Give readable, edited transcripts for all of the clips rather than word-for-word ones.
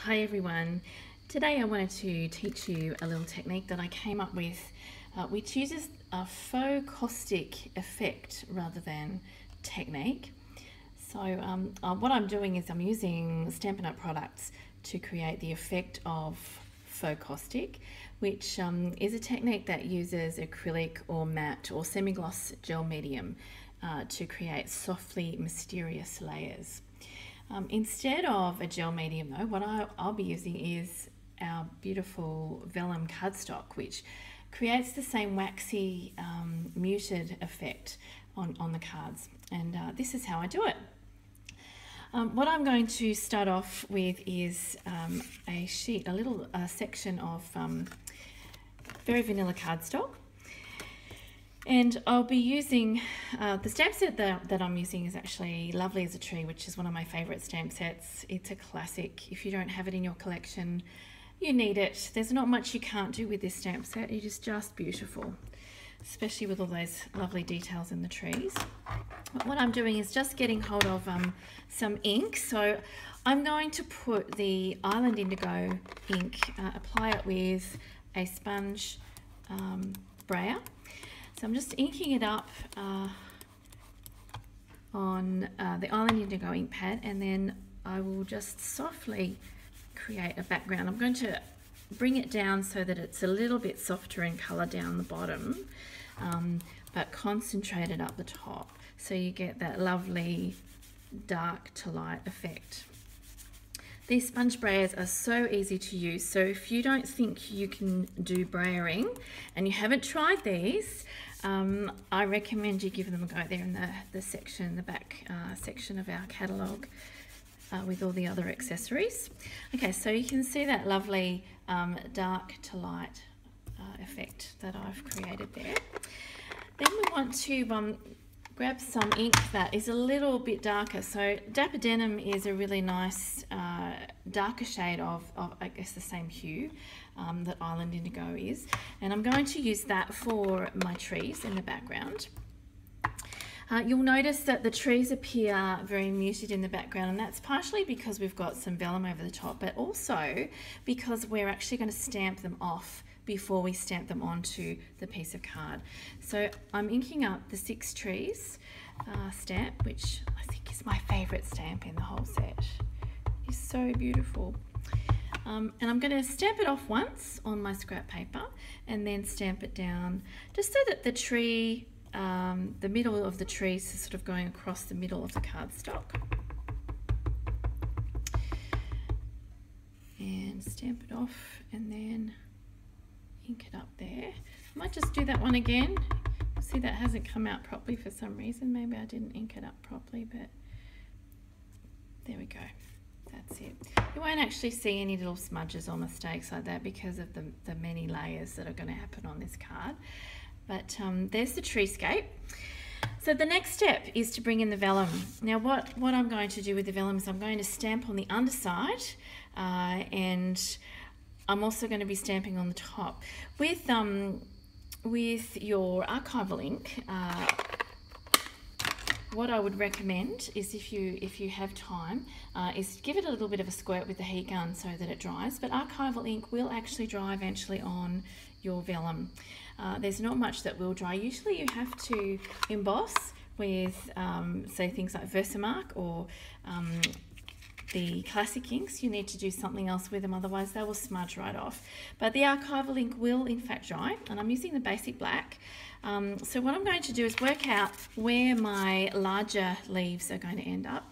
Hi everyone. Today I wanted to teach you a little technique that I came up with which uses a faux caustic effect rather than technique. So what I'm doing is I'm using Stampin' Up products to create the effect of faux caustic, which is a technique that uses acrylic or matte or semi-gloss gel medium to create softly mysterious layers. Instead of a gel medium though, what I'll be using is our beautiful Vellum Cardstock, which creates the same waxy muted effect on the cards, and this is how I do it. What I'm going to start off with is a little section of very vanilla cardstock. And I'll be using, the stamp set that I'm using is actually Lovely as a Tree, which is one of my favourite stamp sets. It's a classic. If you don't have it in your collection, you need it. There's not much you can't do with this stamp set. It is just beautiful, especially with all those lovely details in the trees. But what I'm doing is just getting hold of some ink. So I'm going to put the Island Indigo ink, apply it with a sponge brayer. So I'm just inking it up on the Island Indigo ink pad, and then I will just softly create a background. I'm going to bring it down so that it's a little bit softer in colour down the bottom, but concentrated up the top, so you get that lovely dark to light effect. These sponge brayers are so easy to use, so if you don't think you can do brayering and you haven't tried these, I recommend you give them a go. They're in the back section of our catalogue with all the other accessories. Okay, so you can see that lovely dark to light effect that I've created there. Then we want to grab some ink that is a little bit darker. So Dapper Denim is a really nice darker shade of I guess the same hue that Island Indigo is, and I'm going to use that for my trees in the background. You'll notice that the trees appear very muted in the background, and that's partially because we've got some vellum over the top, but also because we're actually going to stamp them off before we stamp them onto the piece of card. So I'm inking up the 6 Trees stamp, which I think is my favourite stamp in the whole set. It's so beautiful. And I'm going to stamp it off once on my scrap paper and then stamp it down just so that the tree, the middle of the tree is sort of going across the middle of the cardstock. And stamp it off and then ink it up there. I might just do that one again. See, that hasn't come out properly for some reason. Maybe I didn't ink it up properly, but there we go. That's it. You won't actually see any little smudges or mistakes like that because of the many layers that are going to happen on this card. But there's the treescape. So the next step is to bring in the vellum. Now what I'm going to do with the vellum is I'm going to stamp on the underside, and I'm also going to be stamping on the top. With your archival ink, what I would recommend is if you have time, is give it a little bit of a squirt with the heat gun so that it dries. But archival ink will actually dry eventually on your vellum. There's not much that will dry. Usually you have to emboss with, say, things like Versamark or the classic inks. You need to do something else with them, otherwise they will smudge right off. But the archival ink will in fact dry, and I'm using the basic black. So what I'm going to do is work out where my larger leaves are going to end up.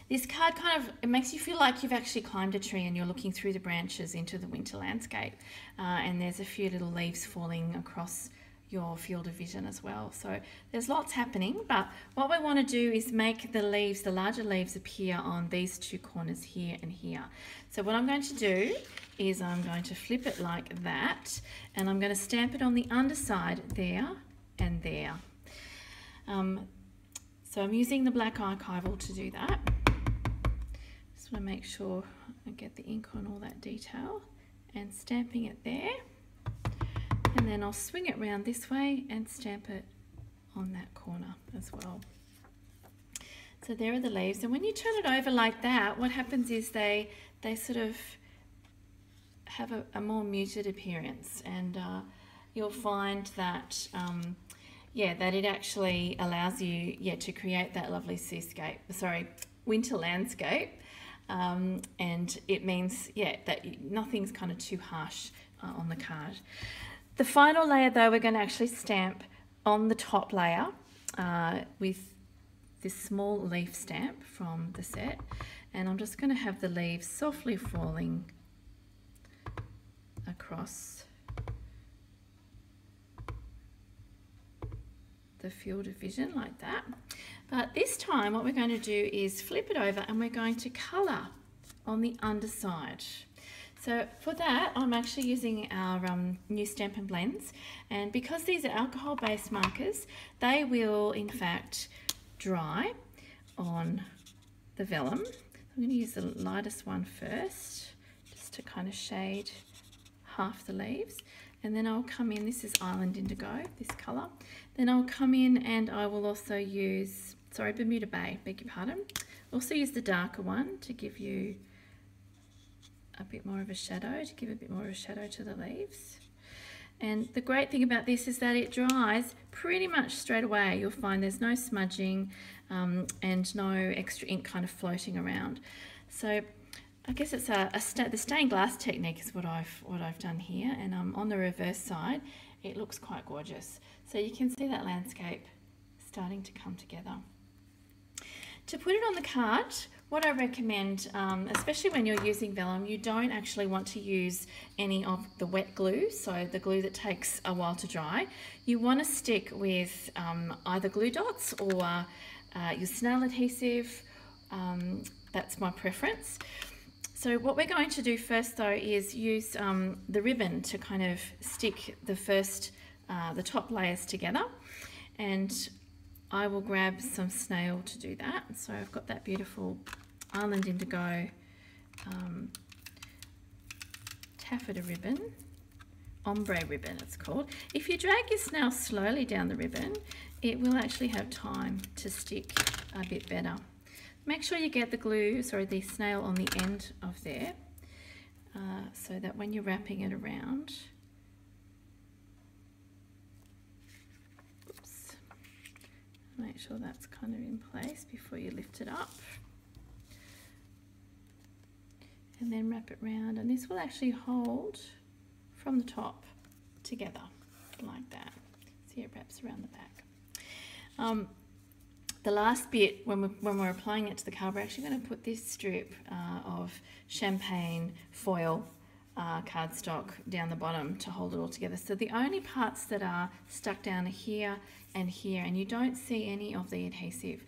This card it makes you feel like you've actually climbed a tree and you're looking through the branches into the winter landscape, and there's a few little leaves falling across your field of vision as well. So there's lots happening, but what we want to do is make the leaves, the larger leaves, appear on these 2 corners here and here. So what I'm going to do is I'm going to flip it like that, and I'm going to stamp it on the underside there and there. So I'm using the black archival to do that. Just want to make sure I get the ink on all that detail and stamping it there. And then I'll swing it round this way and stamp it on that corner as well. So there are the leaves, and when you turn it over like that, what happens is they sort of have a more muted appearance, and you'll find that yeah, that it actually allows you to create that lovely seascape, sorry, winter landscape, and it means that nothing's kind of too harsh on the card. The final layer though, we're going to actually stamp on the top layer with this small leaf stamp from the set, and I'm just going to have the leaves softly falling across the field of vision like that. But this time what we're going to do is flip it over, and we're going to colour on the underside. So for that, I'm actually using our new Stampin' Blends, and because these are alcohol-based markers, they will in fact dry on the vellum. I'm going to use the lightest one first, just to kind of shade half the leaves, and then I'll come in, this is Island Indigo, this colour, then I'll come in and I will also use, sorry, Bermuda Bay, beg your pardon, also use the darker one to give you a bit more of a shadow, to give a bit more of a shadow to the leaves. And the great thing about this is that it dries pretty much straight away. You'll find there's no smudging and no extra ink kind of floating around. So I guess it's the stained glass technique is what I've done here, and on the reverse side it looks quite gorgeous. So you can see that landscape starting to come together. To put it on the card, what I recommend, especially when you're using vellum, you don't actually want to use any of the wet glue, so the glue that takes a while to dry. You want to stick with either glue dots or your snail adhesive. That's my preference. So what we're going to do first though is use the ribbon to kind of stick the top layers together, and I will grab some snail to do that. So I've got that beautiful Island Indigo taffeta ribbon, ombre ribbon it's called. If you drag your snail slowly down the ribbon, it will actually have time to stick a bit better. Make sure you get the snail on the end of there, so that when you're wrapping it around, make sure that's kind of in place before you lift it up, and then wrap it round, and this will actually hold from the top together like that. See, it wraps around the back. The last bit, when we're applying it to the card, we're actually going to put this strip of champagne foil cardstock down the bottom to hold it all together. So the only parts that are stuck down are here, and you don't see any of the adhesive,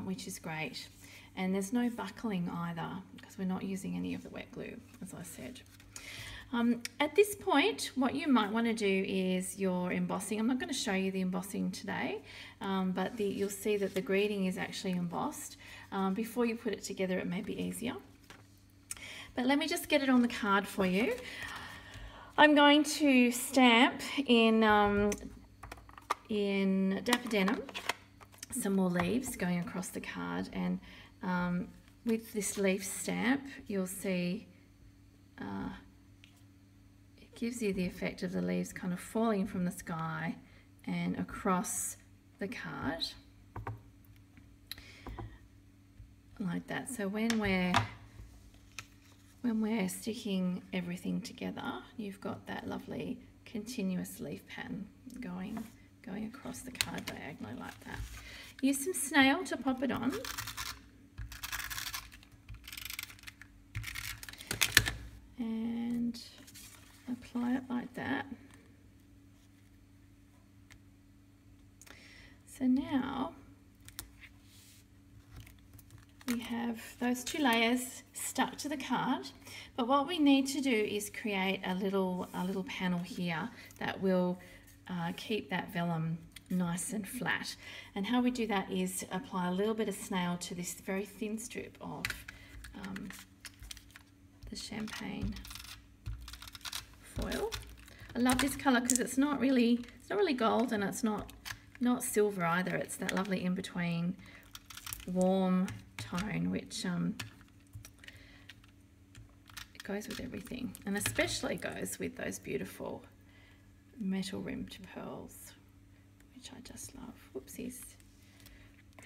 which is great. And there's no buckling either, because we're not using any of the wet glue, as I said. At this point, what you might want to do is your embossing. I'm not going to show you the embossing today, but you'll see that the greeting is actually embossed. Before you put it together, it may be easier. But let me just get it on the card for you. I'm going to stamp in Dapper Denim some more leaves going across the card, and with this leaf stamp, you'll see it gives you the effect of the leaves kind of falling from the sky and across the card like that. So when we're sticking everything together, you've got that lovely continuous leaf pattern going across the card diagonally like that. Use some snail to pop it on. And apply it like that. So now we have those two layers stuck to the card, but what we need to do is create a little panel here that will keep that vellum nice and flat. And how we do that is apply a little bit of snail to this very thin strip of the champagne foil. I love this colour because it's not really gold, and it's not silver either. It's that lovely in between warm tone, which it goes with everything, and especially goes with those beautiful metal rimmed pearls, which I just love. Whoopsies.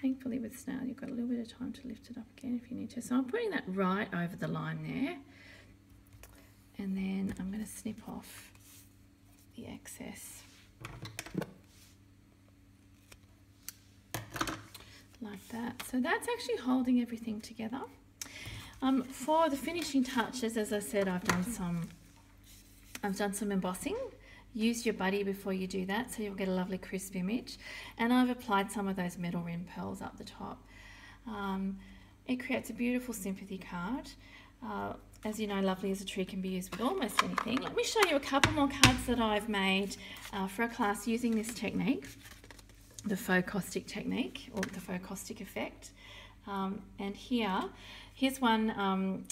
Thankfully with snail you've got a little bit of time to lift it up again if you need to. So I'm putting that right over the line there, and then I'm going to snip off the excess like that. So that's actually holding everything together. For the finishing touches, as I said, I've done some embossing. Use your buddy before you do that, so you'll get a lovely crisp image. And I've applied some of those metal rim pearls up the top. It creates a beautiful sympathy card. As you know, Lovely as a Tree can be used with almost anything. Let me show you a couple more cards that I've made for a class using this technique, the Faux Caustic technique, or the Faux Caustic effect. And here's one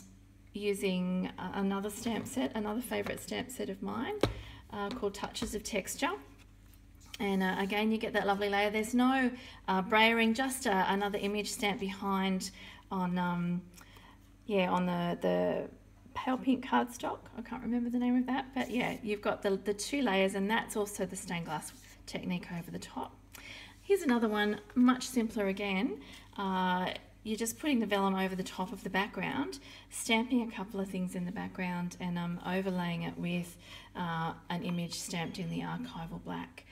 using another stamp set, another favourite stamp set of mine, called Touches of Texture. And again, you get that lovely layer. There's no brayering, just another image stamp behind on the pale pink cardstock. I can't remember the name of that, but yeah, you've got the two layers, and that's also the stained glass technique over the top. Here's another one, much simpler again. You're just putting the vellum over the top of the background, stamping a couple of things in the background, and overlaying it with an image stamped in the archival black.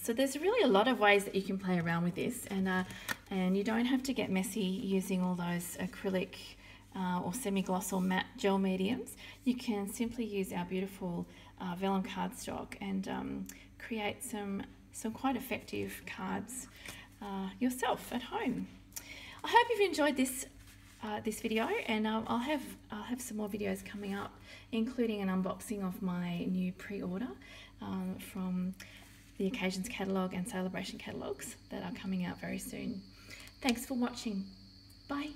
So there's really a lot of ways that you can play around with this, and you don't have to get messy using all those acrylic or semi-gloss or matte gel mediums. You can simply use our beautiful vellum cardstock and create some quite effective cards yourself at home. I hope you've enjoyed this video, and I'll have some more videos coming up, including an unboxing of my new pre-order from the Occasions catalogue and Celebration catalogues that are coming out very soon. Thanks for watching. Bye.